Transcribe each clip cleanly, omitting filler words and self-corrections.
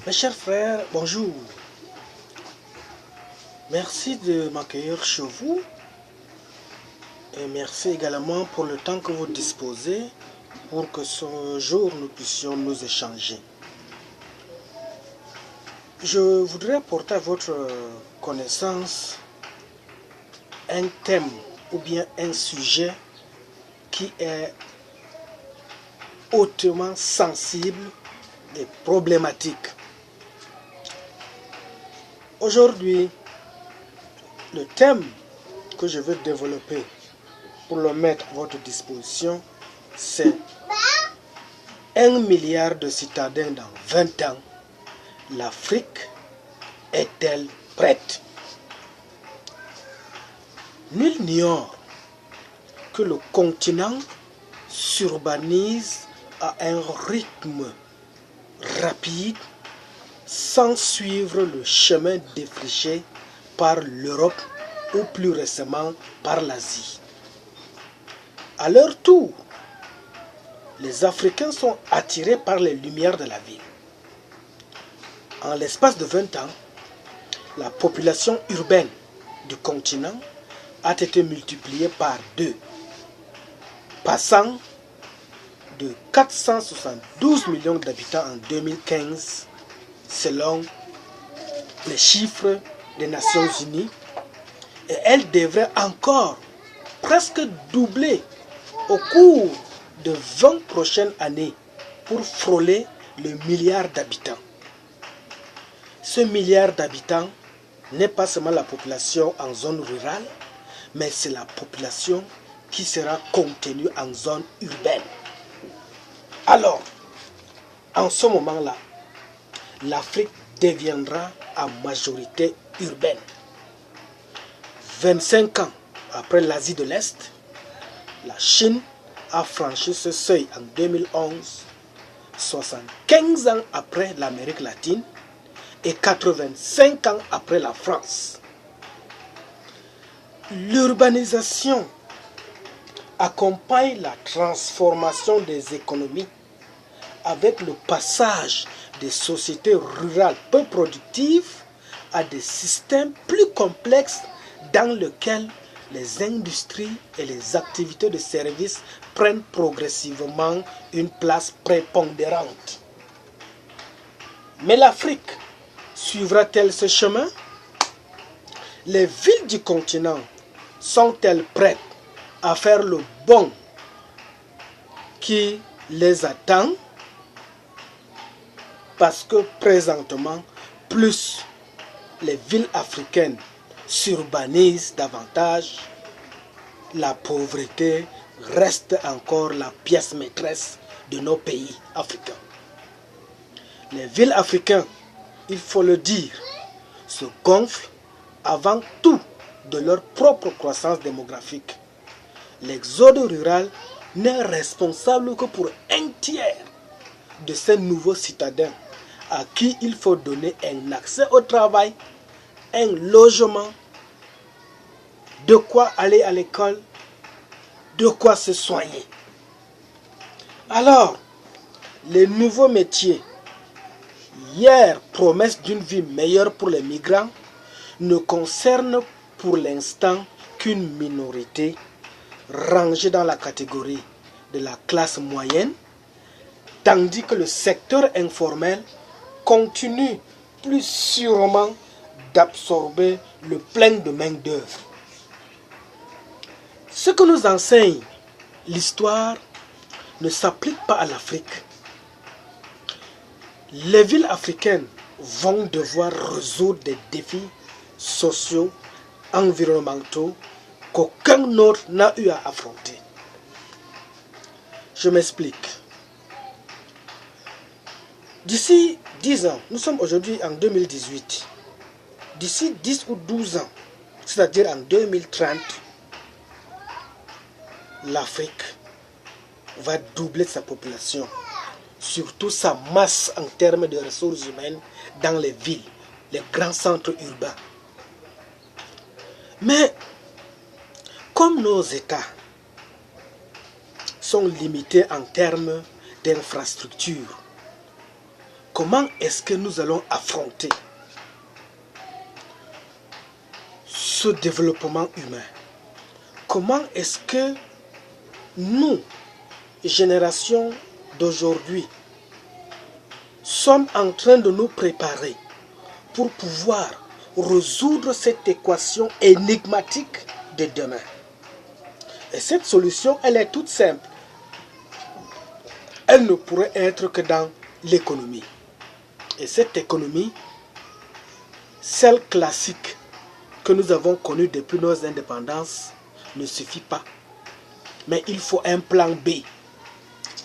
Mes chers frères, bonjour. Merci de m'accueillir chez vous et merci également pour le temps que vous disposez pour que ce jour nous puissions nous échanger. Je voudrais porter à votre connaissance un thème ou bien un sujet qui est hautement sensible et problématique. Aujourd'hui, le thème que je veux développer pour le mettre à votre disposition, c'est 1 milliard de citadins dans 20 ans. L'Afrique est-elle prête? Nul n'ignore que le continent s'urbanise à un rythme rapide sans suivre le chemin défriché par l'Europe ou plus récemment par l'Asie. À leur tour, les Africains sont attirés par les lumières de la ville. En l'espace de 20 ans, la population urbaine du continent a été multipliée par 2, passant de 472 millions d'habitants en 2015, selon les chiffres des Nations Unies, et elle devrait encore presque doubler au cours de 20 prochaines années pour frôler le milliard d'habitants. Ce milliard d'habitants n'est pas seulement la population en zone rurale, mais c'est la population qui sera contenue en zone urbaine. Alors, en ce moment-là, l'Afrique deviendra à majorité urbaine. 25 ans après l'Asie de l'Est, la Chine a franchi ce seuil en 2011, 75 ans après l'Amérique latine et 85 ans après la France. L'urbanisation accompagne la transformation des économies avec le passage des sociétés rurales peu productives à des systèmes plus complexes dans lesquels les industries et les activités de services prennent progressivement une place prépondérante. Mais l'Afrique suivra-t-elle ce chemin? Les villes du continent sont-elles prêtes à faire le bond qui les attend? Parce que présentement, plus les villes africaines s'urbanisent davantage, la pauvreté reste encore la pièce maîtresse de nos pays africains. Les villes africaines, il faut le dire, se gonflent avant tout de leur propre croissance démographique. L'exode rural n'est responsable que pour un tiers de ces nouveaux citadins à qui il faut donner un accès au travail, un logement, de quoi aller à l'école, de quoi se soigner. Alors, les nouveaux métiers, hier promesse d'une vie meilleure pour les migrants, ne concernent pour l'instant qu'une minorité rangée dans la catégorie de la classe moyenne, tandis que le secteur informel continue plus sûrement d'absorber le plein de main-d'œuvre. Ce que nous enseigne l'histoire ne s'applique pas à l'Afrique. Les villes africaines vont devoir résoudre des défis sociaux, environnementaux qu'aucun autre n'a eu à affronter. Je m'explique. D'ici 10 ans, nous sommes aujourd'hui en 2018, d'ici 10 ou 12 ans, c'est-à-dire en 2030, l'Afrique va doubler sa population, surtout sa masse en termes de ressources humaines dans les villes, les grands centres urbains. Mais comme nos États sont limités en termes d'infrastructures, comment est-ce que nous allons affronter ce développement humain? Comment est-ce que nous, génération d'aujourd'hui, sommes en train de nous préparer pour pouvoir résoudre cette équation énigmatique de demain? Et cette solution, elle est toute simple. Elle ne pourrait être que dans l'économie. Et cette économie, celle classique que nous avons connue depuis nos indépendances, ne suffit pas. Mais il faut un plan B,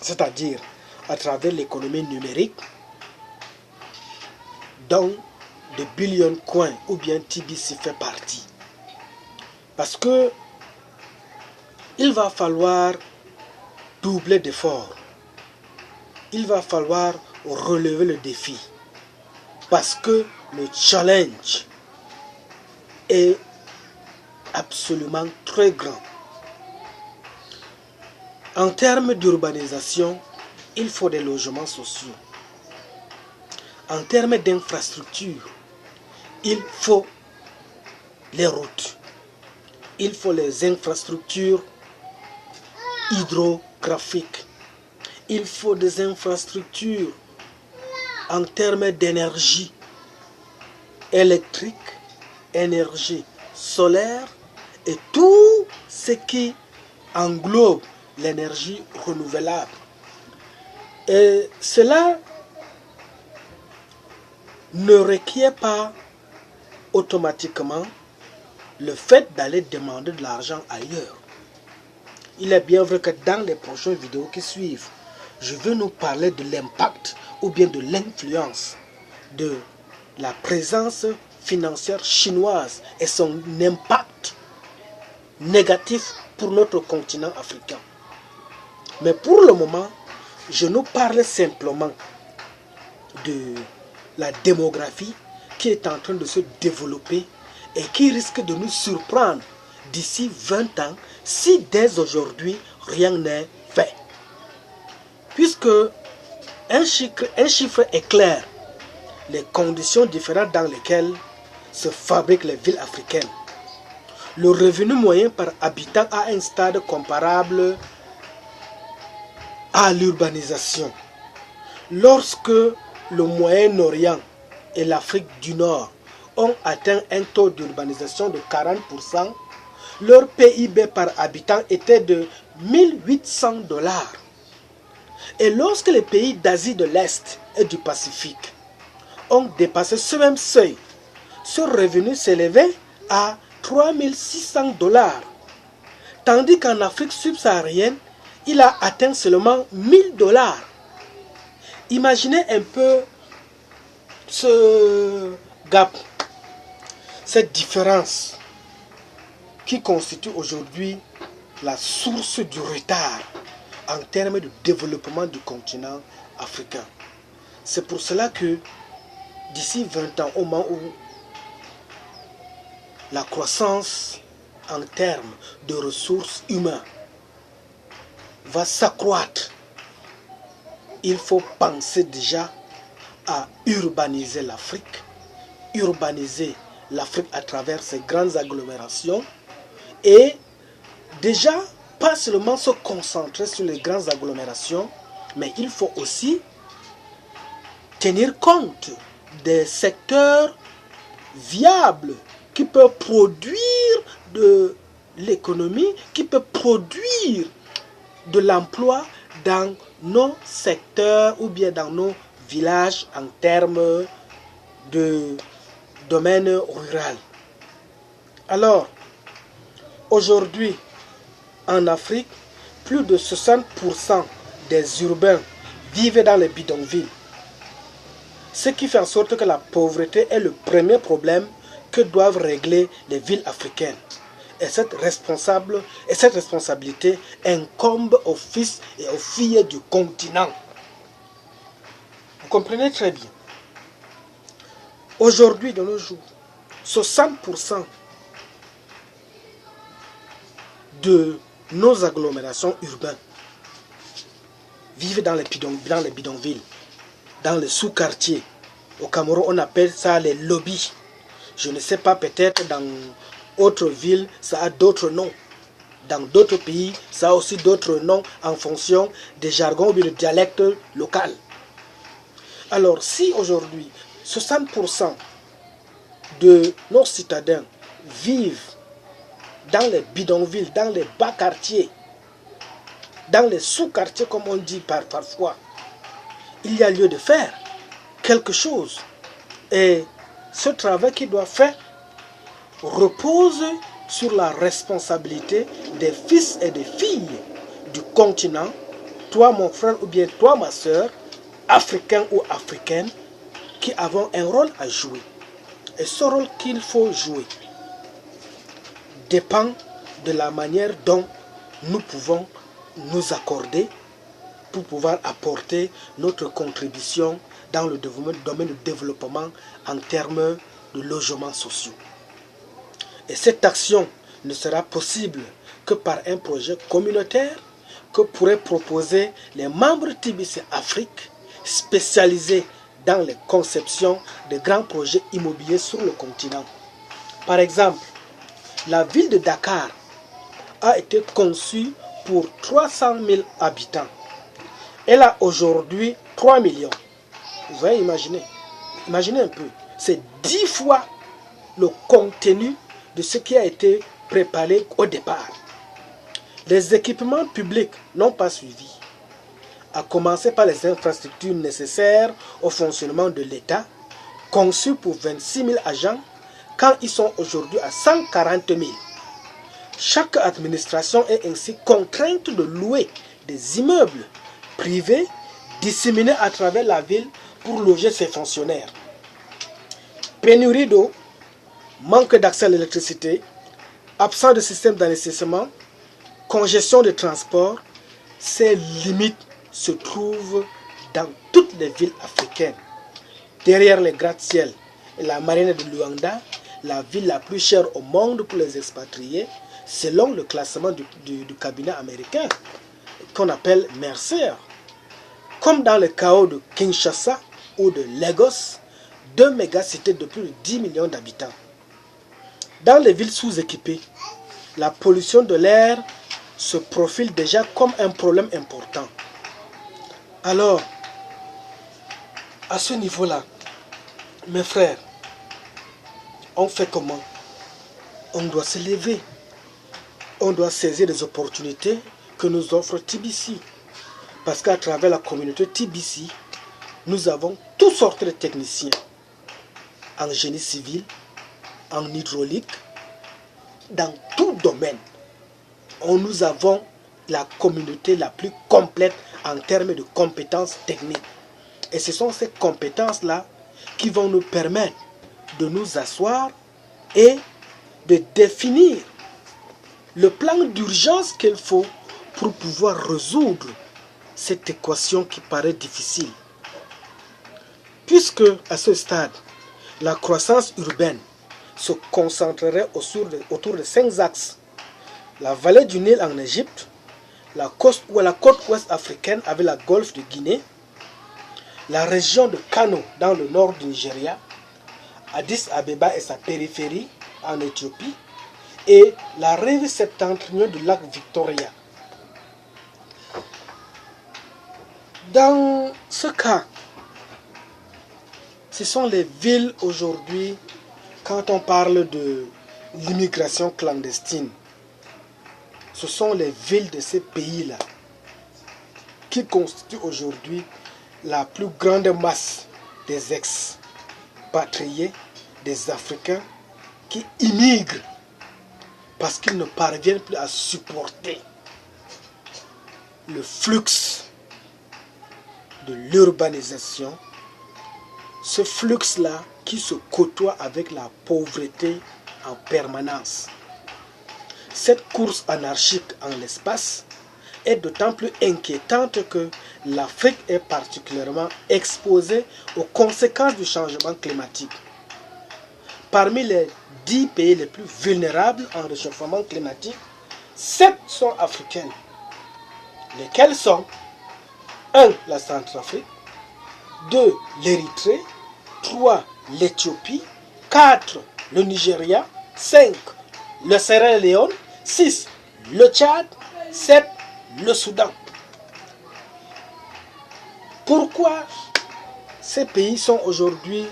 c'est-à-dire à travers l'économie numérique, dont de Billion Coin ou bien TBC fait partie. Parce que il va falloir doubler d'efforts. Il va falloir relever le défi. Parce que le challenge est absolument très grand. En termes d'urbanisation, il faut des logements sociaux. En termes d'infrastructures, il faut les routes. Il faut les infrastructures hydrographiques. Il faut des infrastructures en termes d'énergie électrique, énergie solaire et tout ce qui englobe l'énergie renouvelable. Et cela ne requiert pas automatiquement le fait d'aller demander de l'argent ailleurs. Il est bien vrai que dans les prochaines vidéos qui suivent, je veux nous parler de l'impact ou bien de l'influence de la présence financière chinoise et son impact négatif pour notre continent africain. Mais pour le moment, je nous parle simplement de la démographie qui est en train de se développer et qui risque de nous surprendre d'ici 20 ans si dès aujourd'hui rien n'est fait. Puisque un chiffre est clair, les conditions différentes dans lesquelles se fabriquent les villes africaines. Le revenu moyen par habitant a un stade comparable à l'urbanisation. Lorsque le Moyen-Orient et l'Afrique du Nord ont atteint un taux d'urbanisation de 40%, leur PIB par habitant était de 1800 $. Et lorsque les pays d'Asie de l'Est et du Pacifique ont dépassé ce même seuil, ce revenu s'élevait à 3600 $. Tandis qu'en Afrique subsaharienne, il a atteint seulement 1000 $. Imaginez un peu ce gap, cette différence qui constitue aujourd'hui la source du retard en termes de développement du continent africain. C'est pour cela que d'ici 20 ans, au moment où la croissance en termes de ressources humaines va s'accroître, il faut penser déjà à urbaniser l'Afrique à travers ces grandes agglomérations et déjà pas seulement se concentrer sur les grandes agglomérations, mais il faut aussi tenir compte des secteurs viables qui peuvent produire de l'économie, qui peuvent produire de l'emploi dans nos secteurs ou bien dans nos villages en termes de domaine rural. Alors, aujourd'hui, en Afrique, plus de 60% des urbains vivent dans les bidonvilles. Ce qui fait en sorte que la pauvreté est le premier problème que doivent régler les villes africaines. Et cette responsabilité incombe aux fils et aux filles du continent. Vous comprenez très bien. Aujourd'hui, de nos jours, 60% de nos agglomérations urbaines vivent dans les bidonvilles. dans les sous-quartiers. Au Cameroun, on appelle ça les lobbies. Je ne sais pas, peut-être dans autres villes, ça a d'autres noms. Dans d'autres pays, ça a aussi d'autres noms en fonction des jargons ou des dialectes locaux. Alors, si aujourd'hui, 60% de nos citadins vivent dans les bidonvilles, dans les bas quartiers, dans les sous-quartiers, comme on dit parfois, il y a lieu de faire quelque chose. Et ce travail qui doit faire repose sur la responsabilité des fils et des filles du continent, toi mon frère ou bien toi ma soeur, africain ou africaine, qui avons un rôle à jouer. Et ce rôle qu'il faut jouer dépend de la manière dont nous pouvons nous accorder pour pouvoir apporter notre contribution dans le domaine du développement en termes de logements sociaux. Et cette action ne sera possible que par un projet communautaire que pourraient proposer les membres TBC Afrique spécialisés dans les conceptions de grands projets immobiliers sur le continent. Par exemple, la ville de Dakar a été conçue pour 300 000 habitants. Elle a aujourd'hui 3 millions. Vous voyez, imaginez un peu. C'est 10 fois le contenu de ce qui a été préparé au départ. Les équipements publics n'ont pas suivi, à commencer par les infrastructures nécessaires au fonctionnement de l'État, conçues pour 26 000 agents, quand ils sont aujourd'hui à 140 000. Chaque administration est ainsi contrainte de louer des immeubles privés disséminés à travers la ville pour loger ses fonctionnaires. Pénurie d'eau, manque d'accès à l'électricité, absence de système d'assainissement, congestion de transport, ces limites se trouvent dans toutes les villes africaines. Derrière les gratte-ciel et la marine de Luanda, la ville la plus chère au monde pour les expatriés, selon le classement du cabinet américain, qu'on appelle Mercer. Comme dans le chaos de Kinshasa ou de Lagos, deux mégacités de plus de 10 millions d'habitants. Dans les villes sous-équipées, la pollution de l'air se profile déjà comme un problème important. Alors, à ce niveau-là, mes frères, on fait comment? On doit se lever. On doit saisir les opportunités que nous offre TBC. Parce qu'à travers la communauté TBC, nous avons toutes sortes de techniciens en génie civil, en hydraulique, dans tout domaine. Nous avons la communauté la plus complète en termes de compétences techniques. Et ce sont ces compétences-là qui vont nous permettre de nous asseoir et de définir le plan d'urgence qu'il faut pour pouvoir résoudre cette équation qui paraît difficile. Puisque à ce stade, la croissance urbaine se concentrerait autour de 5 axes. La vallée du Nil en Égypte, la côte ouest africaine avec la golfe de Guinée, la région de Kano dans le nord du Nigeria, Addis Abeba et sa périphérie en Éthiopie, et la rive septentrionale du lac Victoria. Dans ce cas, ce sont les villes aujourd'hui, quand on parle de l'immigration clandestine, ce sont les villes de ces pays-là qui constituent aujourd'hui la plus grande masse des expatriés, des Africains qui immigrent parce qu'ils ne parviennent plus à supporter le flux de l'urbanisation, ce flux-là qui se côtoie avec la pauvreté en permanence. Cette course anarchique en l'espace est d'autant plus inquiétante que l'Afrique est particulièrement exposée aux conséquences du changement climatique. Parmi les 10 pays les plus vulnérables en réchauffement climatique, 7 sont africaines. Lesquels sont 1. La Centrafrique, 2. l'Érythrée, 3. l'Éthiopie, 4. le Nigeria, 5. le Sierra Leone, 6. le Tchad, 7. le Soudan. Pourquoi ces pays sont aujourd'hui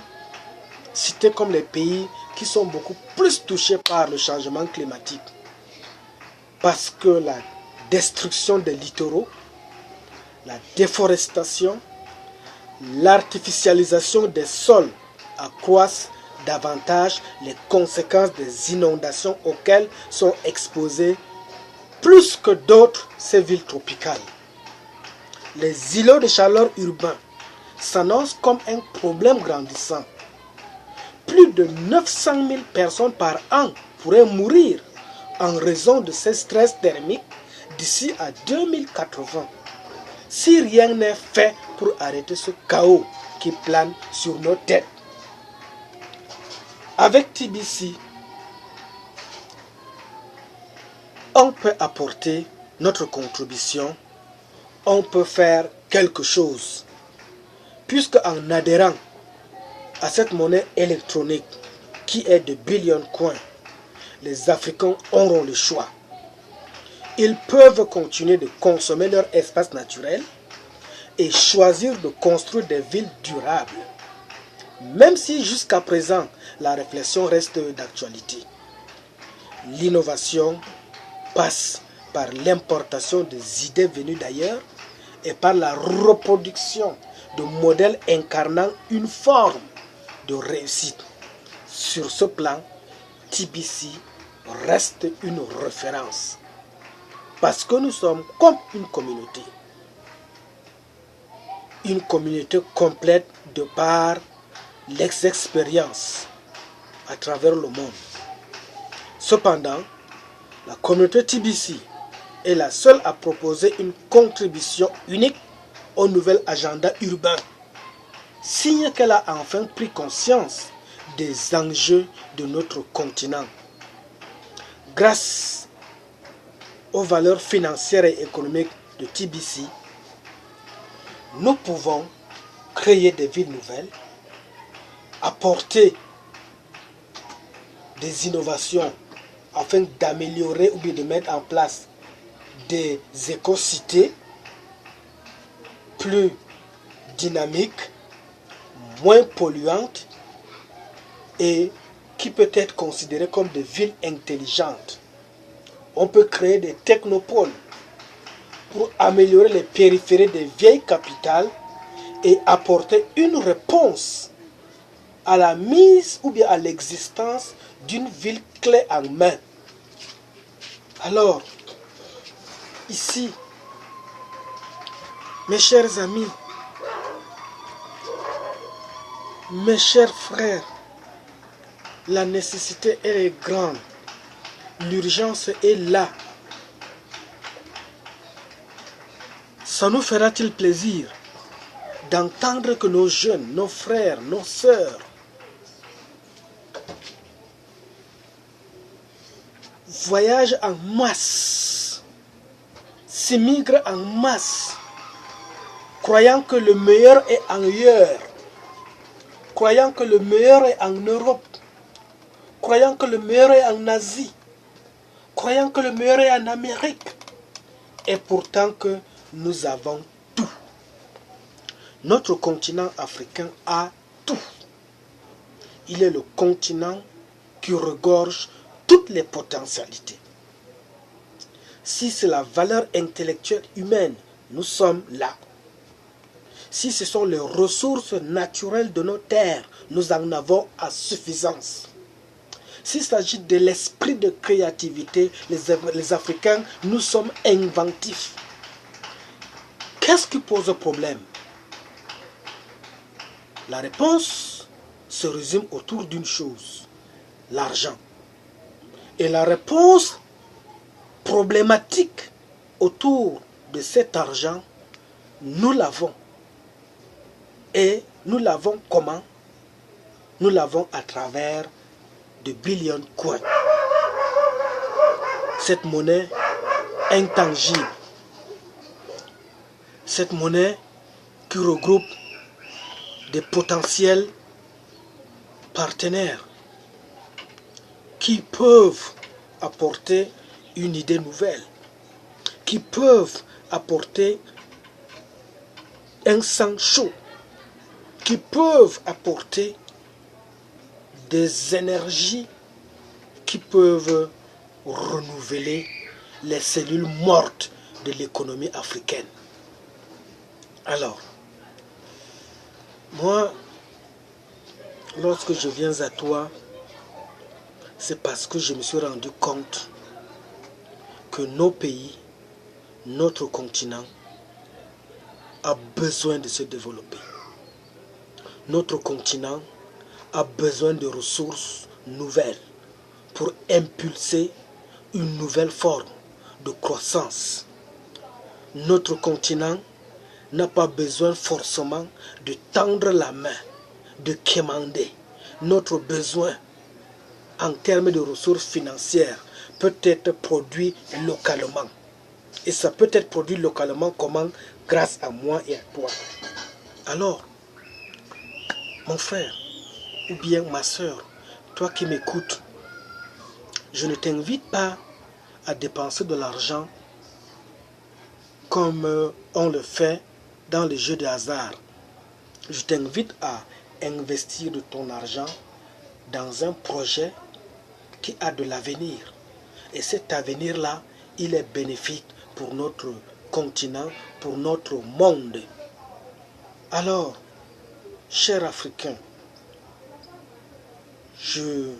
cités comme les pays qui sont beaucoup plus touchés par le changement climatique? Parce que la destruction des littoraux, la déforestation, l'artificialisation des sols accroissent davantage les conséquences des inondations auxquelles sont exposées plus que d'autres ces villes tropicales. Les îlots de chaleur urbains s'annoncent comme un problème grandissant. Plus de 900 000 personnes par an pourraient mourir en raison de ces stress thermiques d'ici à 2080, si rien n'est fait pour arrêter ce chaos qui plane sur nos têtes. Avec TBC, on peut apporter notre contribution, on peut faire quelque chose, puisque en adhérant à cette monnaie électronique qui est de Billion Coin, les Africains auront le choix. Ils peuvent continuer de consommer leur espace naturel et choisir de construire des villes durables, même si jusqu'à présent la réflexion reste d'actualité. L'innovation passe par l'importation des idées venues d'ailleurs et par la reproduction de modèles incarnant une forme de réussite. Sur ce plan, TBC reste une référence parce que nous sommes comme une communauté complète de par les expériences à travers le monde. Cependant, la communauté TBC est la seule à proposer une contribution unique au nouvel agenda urbain, signe qu'elle a enfin pris conscience des enjeux de notre continent. Grâce aux valeurs financières et économiques de TBC, nous pouvons créer des villes nouvelles, apporter des innovations afin d'améliorer ou bien de mettre en place des éco-cités plus dynamiques, moins polluantes et qui peut être considérées comme des villes intelligentes. On peut créer des technopoles pour améliorer les périphéries des vieilles capitales et apporter une réponse à la mise ou bien à l'existence d'une ville clé en main. Alors, ici, mes chers amis, mes chers frères, la nécessité elle est grande, l'urgence est là. Ça nous fera-t-il plaisir d'entendre que nos jeunes, nos frères, nos sœurs voyagent en masse, s'immigrent en masse, croyant que le meilleur est ailleurs, croyant que le meilleur est en Europe, croyant que le meilleur est en Asie, croyant que le meilleur est en Amérique, et pourtant que nous avons tout. Notre continent africain a tout. Il est le continent qui regorge toutes les potentialités. Si c'est la valeur intellectuelle humaine, nous sommes là. Si ce sont les ressources naturelles de nos terres, nous en avons à suffisance. S'il s'agit de l'esprit de créativité, les Africains, nous sommes inventifs. Qu'est-ce qui pose problème? La réponse se résume autour d'une chose, l'argent. Et la réponse problématique autour de cet argent, nous l'avons. Et nous l'avons comment? Nous l'avons à travers de Billion Coin. Cette monnaie intangible. Cette monnaie qui regroupe des potentiels partenaires qui peuvent apporter une idée nouvelle, qui peuvent apporter un sang chaud, qui peuvent apporter des énergies qui peuvent renouveler les cellules mortes de l'économie africaine. Alors, moi, lorsque je viens à toi, c'est parce que je me suis rendu compte que nos pays, notre continent, a besoin de se développer. Notre continent a besoin de ressources nouvelles pour impulser une nouvelle forme de croissance. Notre continent n'a pas besoin forcément de tendre la main, de quémander. Notre besoin en termes de ressources financières peut être produit localement. Et ça peut être produit localement comment? Grâce à moi et à toi. Alors, mon frère, ou bien ma soeur, toi qui m'écoutes, je ne t'invite pas à dépenser de l'argent comme on le fait dans les jeux de hasard. Je t'invite à investir de ton argent dans un projet qui a de l'avenir. Et cet avenir-là, il est bénéfique pour notre continent, pour notre monde. Alors, chers Africains, je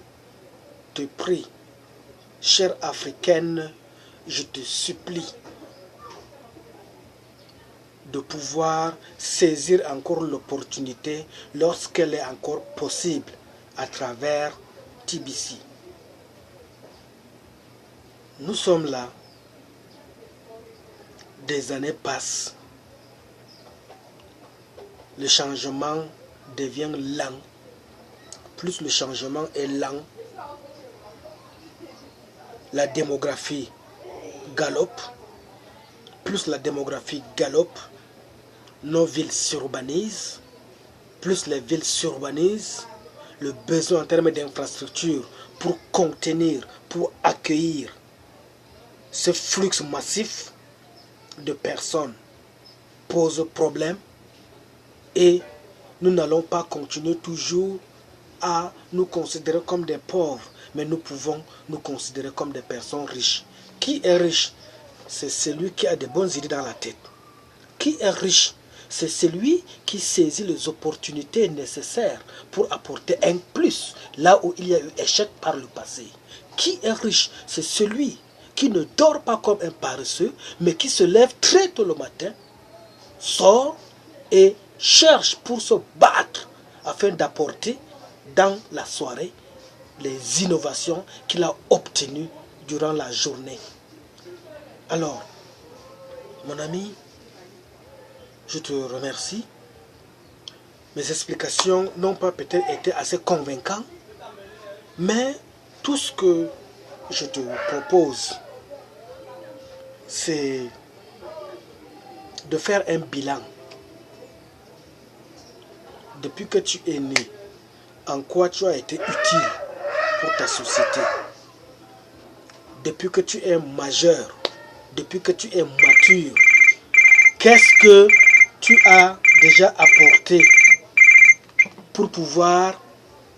te prie, chère Africaine, je te supplie de pouvoir saisir encore l'opportunité lorsqu'elle est encore possible à travers TBC. Nous sommes là, des années passent, le changement devient lent. Plus le changement est lent, la démographie galope. Plus la démographie galope, nos villes s'urbanisent. Plus les villes s'urbanisent, le besoin en termes d'infrastructures pour contenir, pour accueillir ce flux massif de personnes pose problème. Et nous n'allons pas continuer toujours à nous considérer comme des pauvres, mais nous pouvons nous considérer comme des personnes riches. Qui est riche? C'est celui qui a de bonnes idées dans la tête. Qui est riche? C'est celui qui saisit les opportunités nécessaires pour apporter un plus là où il y a eu échec par le passé. Qui est riche? C'est celui qui ne dort pas comme un paresseux, mais qui se lève très tôt le matin, sort et cherche pour se battre afin d'apporter dans la soirée les innovations qu'il a obtenues durant la journée. Alors, mon ami, je te remercie. Mes explications n'ont pas peut-être été assez convaincantes, mais tout ce que je te propose, c'est de faire un bilan. Depuis que tu es né, en quoi tu as été utile pour ta société. Depuis que tu es majeur, depuis que tu es mature, qu'est-ce que tu as déjà apporté pour pouvoir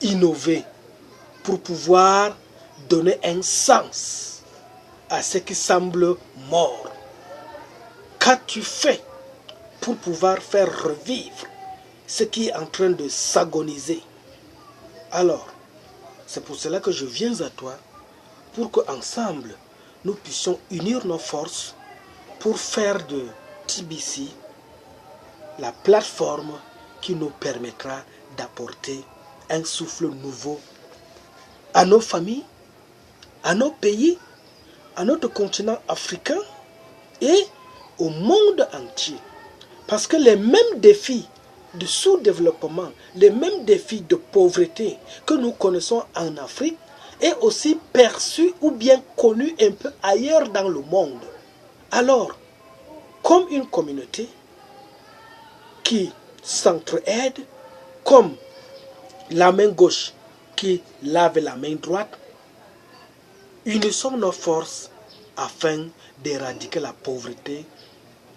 innover, pour pouvoir donner un sens à ce qui semble mort? Qu'as-tu fait pour pouvoir faire revivre ce qui est en train de s'agoniser? Alors, c'est pour cela que je viens à toi, pour qu'ensemble, nous puissions unir nos forces pour faire de TBC la plateforme qui nous permettra d'apporter un souffle nouveau à nos familles, à nos pays, à notre continent africain et au monde entier. Parce que les mêmes défis de sous-développement, les mêmes défis de pauvreté que nous connaissons en Afrique est aussi perçu ou bien connu un peu ailleurs dans le monde. Alors, comme une communauté qui s'entraide, comme la main gauche qui lave la main droite, unissons nos forces afin d'éradiquer la pauvreté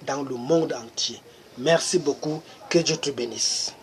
dans le monde entier. Merci beaucoup, que Dieu te bénisse.